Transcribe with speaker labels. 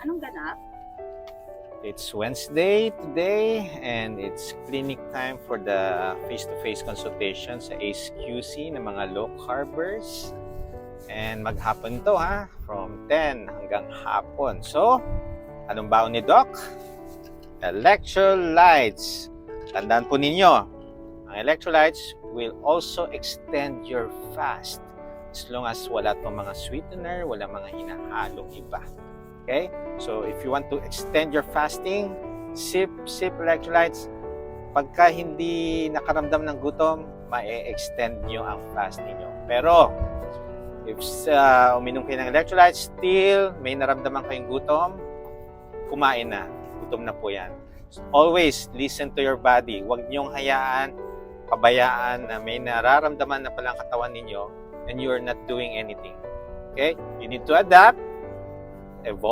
Speaker 1: Anong ganap?
Speaker 2: It's Wednesday today and it's clinic time for the face-to-face consultation sa ACE-QC ng mga low carbers. And maghapon to from 10 hanggang hapon. So, anong baon ni Doc? Electrolytes. Tandaan po ninyo, ang electrolytes will also extend your fast as long as wala tong mga sweetener, wala mga hinahalong iba. Okay? So, if you want to extend your fasting, sip electrolytes. Pagka hindi nakaramdam ng gutom, ma-extend nyo ang fasting nyo. Pero, if uminom kayo ng electrolytes, still may naramdaman kayong gutom, kumain na. Gutom na po yan. So, always listen to your body. Huwag nyong hayaan, pabayaan na may nararamdaman na palang katawan ninyo and you are not doing anything. Okay? You need to adapt, evolve.